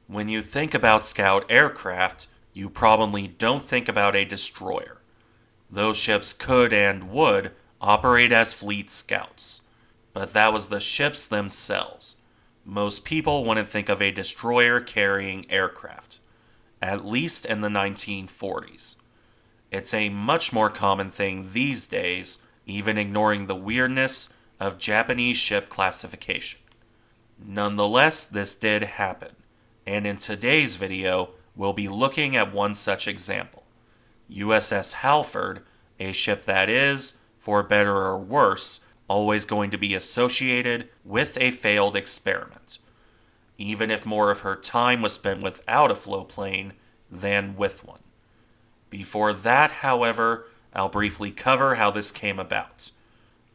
When you think about scout aircraft, you probably don't think about a destroyer. Those ships could and would operate as fleet scouts, but that was the ships themselves. Most people wouldn't think of a destroyer carrying aircraft, at least in the 1940s. It's a much more common thing these days, even ignoring the weirdness of Japanese ship classification. Nonetheless, this did happen, and in today's video, we'll be looking at one such example. USS Halford, a ship that is, for better or worse, always going to be associated with a failed experiment, even if more of her time was spent without a floatplane than with one. Before that, however, I'll briefly cover how this came about.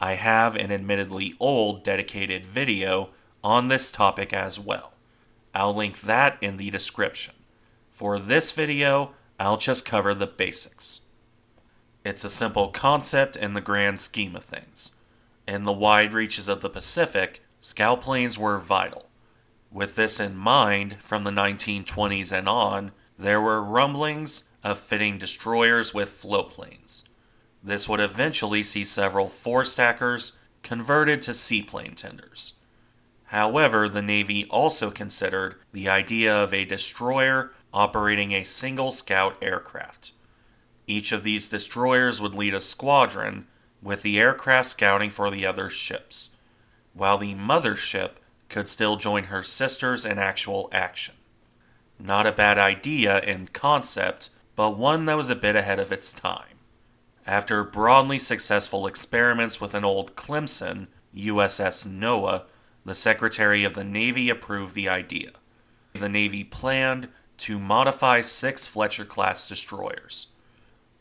I have an admittedly old dedicated video on this topic as well. I'll link that in the description. For this video, I'll just cover the basics. It's a simple concept in the grand scheme of things. In the wide reaches of the Pacific, scout planes were vital. With this in mind, from the 1920s and on, there were rumblings of fitting destroyers with floatplanes. This would eventually see several four-stackers converted to seaplane tenders. However, the Navy also considered the idea of a destroyer operating a single scout aircraft. Each of these destroyers would lead a squadron, with the aircraft scouting for the other ships, while the mothership could still join her sisters in actual action. Not a bad idea in concept, but one that was a bit ahead of its time. After broadly successful experiments with an old Clemson, USS Noah, the Secretary of the Navy approved the idea. The Navy planned to modify 6 Fletcher-class destroyers.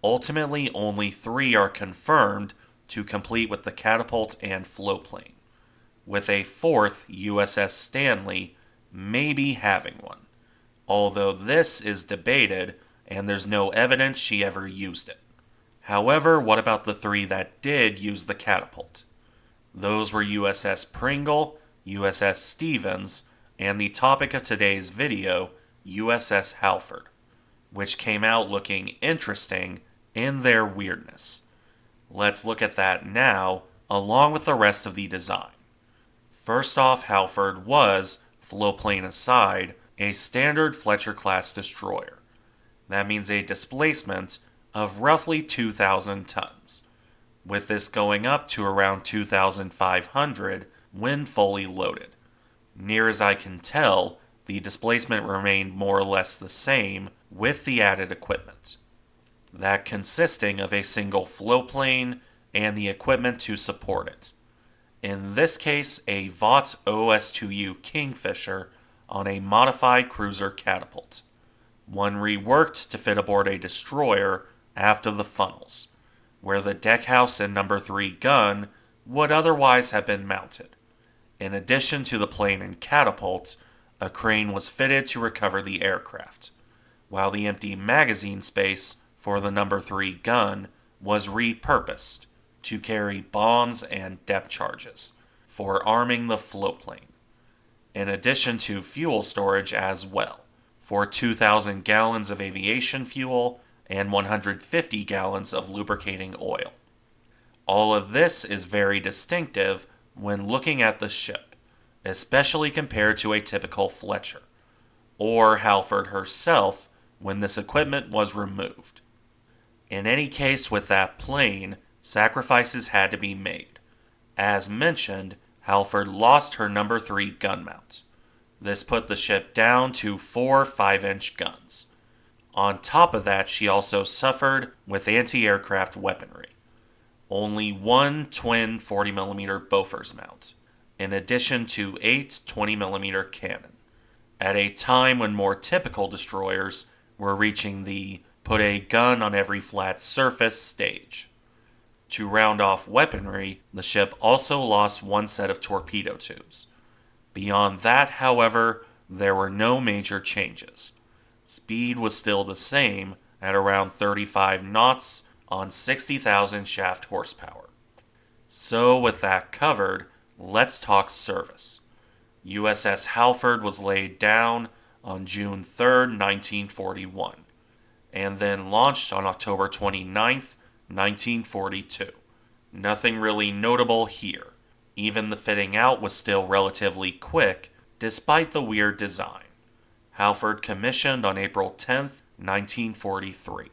Ultimately, only 3 are confirmed to complete with the Catapult and floatplane, with a 4th, USS Stanley, maybe having one, although this is debated and there's no evidence she ever used it. However, what about the 3 that did use the Catapult? Those were USS Pringle, USS Stevens, and the topic of today's video, USS Halford, which came out looking interesting in their weirdness. Let's look at that now, along with the rest of the design. First off, Halford was, floatplane aside, a standard Fletcher-class destroyer. That means a displacement of roughly 2,000 tons, with this going up to around 2,500 when fully loaded. Near as I can tell, the displacement remained more or less the same with the added equipment, that consisting of a single floatplane and the equipment to support it. In this case, a Vought OS2U Kingfisher on a modified cruiser Catapult, one reworked to fit aboard a destroyer aft of the funnels, where the deckhouse and number 3 gun would otherwise have been mounted. In addition to the plane and catapult, a crane was fitted to recover the aircraft, while the empty magazine space for the number 3 gun was repurposed to carry bombs and depth charges for arming the floatplane, in addition to fuel storage as well, for 2,000 gallons of aviation fuel and 150 gallons of lubricating oil. All of this is very distinctive when looking at the ship, especially compared to a typical Fletcher, or Halford herself when this equipment was removed. In any case with that plane, sacrifices had to be made. As mentioned, Halford lost her number 3 gun mount. This put the ship down to 4 5-inch guns. On top of that, she also suffered with anti-aircraft weaponry. Only 1 twin 40mm Bofors mount, in addition to 8 20mm cannon, at a time when more typical destroyers were reaching the put a gun on every flat surface stage. To round off weaponry, the ship also lost 1 set of torpedo tubes. Beyond that, however, there were no major changes. Speed was still the same at around 35 knots on 60,000 shaft horsepower. So with that covered, let's talk service. USS Halford was laid down on June 3, 1941, and then launched on October 29, 1942. Nothing really notable here. Even the fitting out was still relatively quick, despite the weird design. Halford commissioned on April 10, 1943,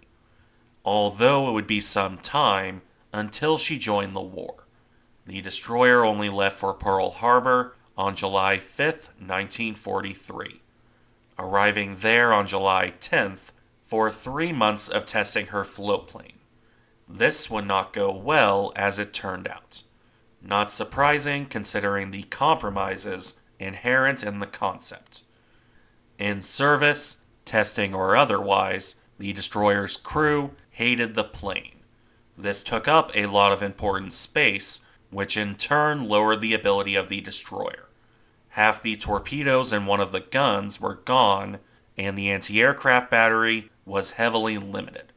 although it would be some time until she joined the war. The destroyer only left for Pearl Harbor on July 5, 1943, arriving there on July 10th for 3 months of testing her floatplane. This would not go well as it turned out. Not surprising considering the compromises inherent in the concept. In service, testing or otherwise, the destroyer's crew hated the plane. This took up a lot of important space, which in turn lowered the ability of the destroyer. Half the torpedoes in one of the guns were gone, and the anti-aircraft battery was heavily limited,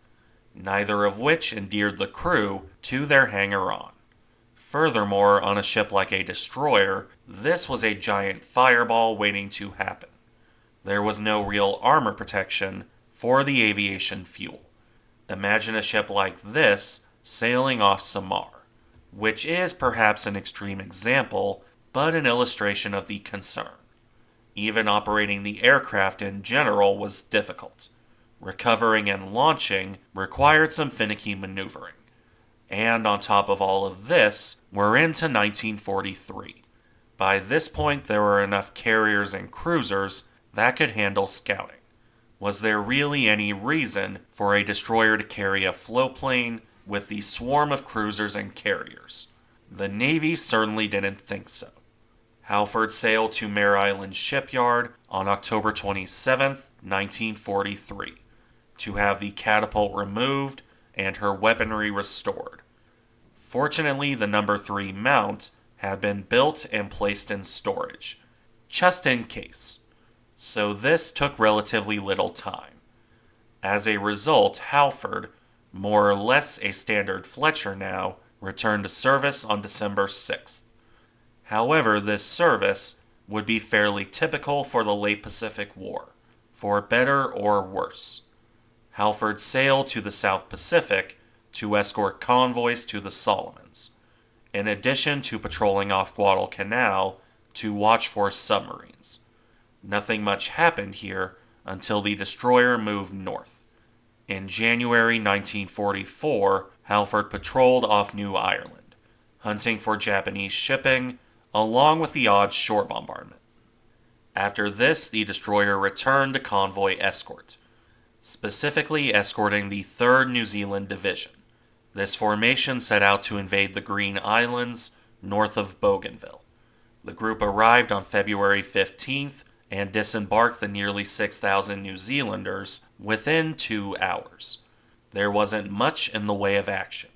neither of which endeared the crew to their hanger-on. Furthermore, on a ship like a destroyer, this was a giant fireball waiting to happen. There was no real armor protection for the aviation fuel. Imagine a ship like this sailing off Samar, which is perhaps an extreme example, but an illustration of the concern. Even operating the aircraft in general was difficult. Recovering and launching required some finicky maneuvering. And on top of all of this, we're into 1943. By this point, there were enough carriers and cruisers that could handle scouting. Was there really any reason for a destroyer to carry a floatplane with the swarm of cruisers and carriers? The Navy certainly didn't think so. Halford sailed to Mare Island Shipyard on October 27, 1943, to have the catapult removed and her weaponry restored. Fortunately, the No. 3 mount had been built and placed in storage, just in case. So this took relatively little time. As a result, Halford, more or less a standard Fletcher now, returned to service on December 6th. However, this service would be fairly typical for the late Pacific War, for better or worse. Halford sailed to the South Pacific to escort convoys to the Solomons, in addition to patrolling off Guadalcanal to watch for submarines. Nothing much happened here until the destroyer moved north. In January 1944, Halford patrolled off New Ireland, hunting for Japanese shipping, along with the odd shore bombardment. After this, the destroyer returned to convoy escort, specifically escorting the 3rd New Zealand Division. This formation set out to invade the Green Islands north of Bougainville. The group arrived on February 15th and disembarked the nearly 6,000 New Zealanders within 2 hours. There wasn't much in the way of action.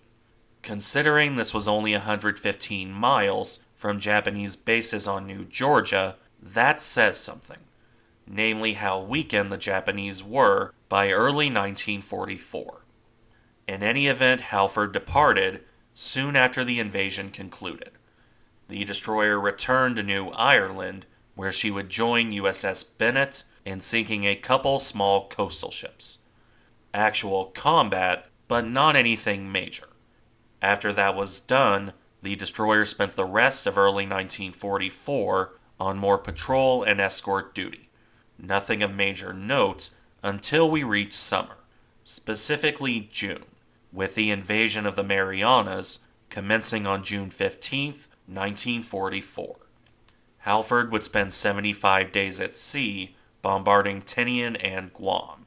Considering this was only 115 miles from Japanese bases on New Georgia, that says something, namely how weakened the Japanese were by early 1944. In any event, Halford departed soon after the invasion concluded. The destroyer returned to New Ireland, where she would join USS Bennett in sinking a couple small coastal ships. Actual combat, but not anything major. After that was done, the destroyer spent the rest of early 1944 on more patrol and escort duty. Nothing of major note until we reached summer, specifically June, with the invasion of the Marianas commencing on June 15, 1944. Halford would spend 75 days at sea bombarding Tinian and Guam,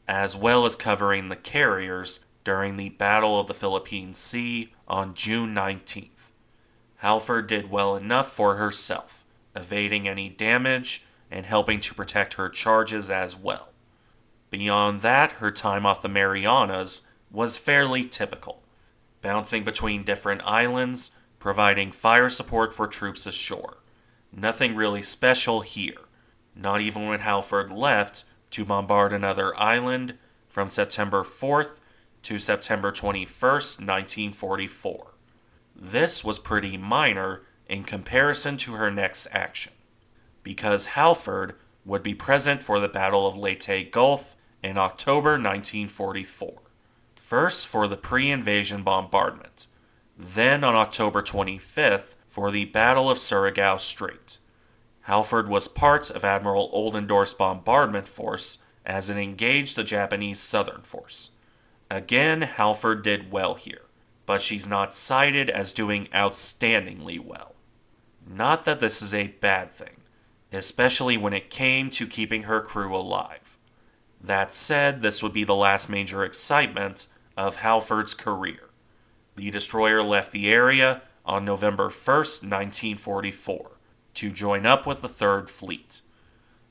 as well as covering the carriers during the Battle of the Philippine Sea on June 19th. Halford did well enough for herself, evading any damage and helping to protect her charges as well. Beyond that, her time off the Marianas was fairly typical, bouncing between different islands, providing fire support for troops ashore. Nothing really special here, not even when Halford left to bombard another island from September 4th to September 21st, 1944. This was pretty minor in comparison to her next action, because Halford would be present for the Battle of Leyte Gulf in October 1944. First for the pre-invasion bombardment, then on October 25th for the Battle of Surigao Strait. Halford was part of Admiral Oldendorf's bombardment force as it engaged the Japanese Southern Force. Again, Halford did well here, but she's not cited as doing outstandingly well. Not that this is a bad thing, especially when it came to keeping her crew alive. That said, this would be the last major excitement of Halford's career. The destroyer left the area on November 1st, 1944, to join up with the Third Fleet,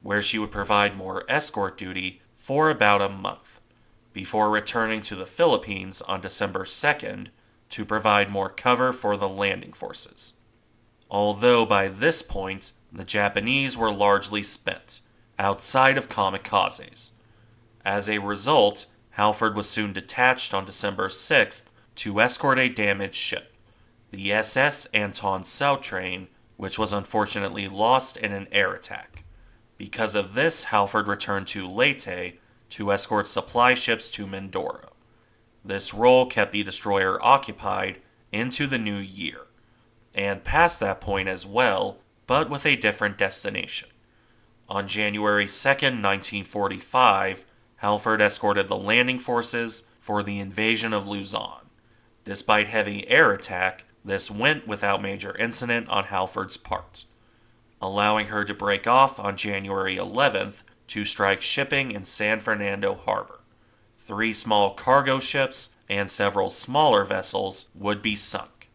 where she would provide more escort duty for about a month, before returning to the Philippines on December 2nd to provide more cover for the landing forces. Although by this point, the Japanese were largely spent, outside of kamikazes. As a result, Halford was soon detached on December 6th to escort a damaged ship, the SS Anton Soutrain, which was unfortunately lost in an air attack. Because of this, Halford returned to Leyte to escort supply ships to Mindoro. This role kept the destroyer occupied into the new year, and past that point as well, but with a different destination. On January 2nd, 1945, Halford escorted the landing forces for the invasion of Luzon. Despite heavy air attack, this went without major incident on Halford's part, allowing her to break off on January 11th to strike shipping in San Fernando Harbor. 3 small cargo ships and several smaller vessels would be sunk.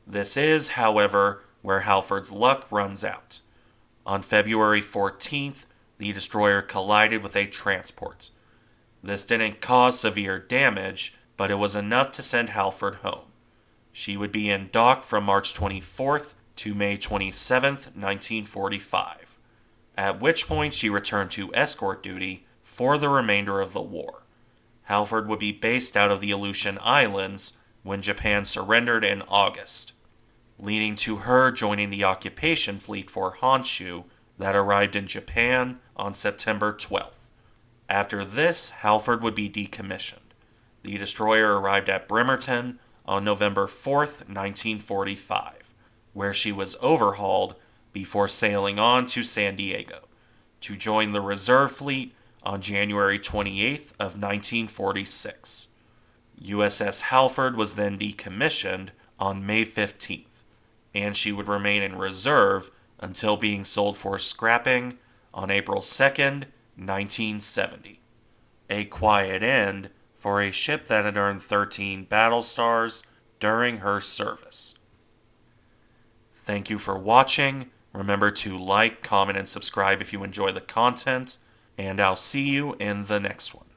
This is, however, where Halford's luck runs out. On February 14th, the destroyer collided with a transport. This didn't cause severe damage, but it was enough to send Halford home. She would be in dock from March 24th to May 27th, 1945, at which point she returned to escort duty for the remainder of the war. Halford would be based out of the Aleutian Islands when Japan surrendered in August, leading to her joining the occupation fleet for Honshu that arrived in Japan on September 12th. After this, Halford would be decommissioned. The destroyer arrived at Bremerton on November 4th, 1945, where she was overhauled before sailing on to San Diego to join the reserve fleet on January 28th of 1946. USS Halford was then decommissioned on May 15th, and she would remain in reserve until being sold for scrapping on April 2nd, 1970. A quiet end for a ship that had earned 13 battle stars during her service. Thank you for watching. Remember to like, comment, and subscribe if you enjoy the content, and I'll see you in the next one.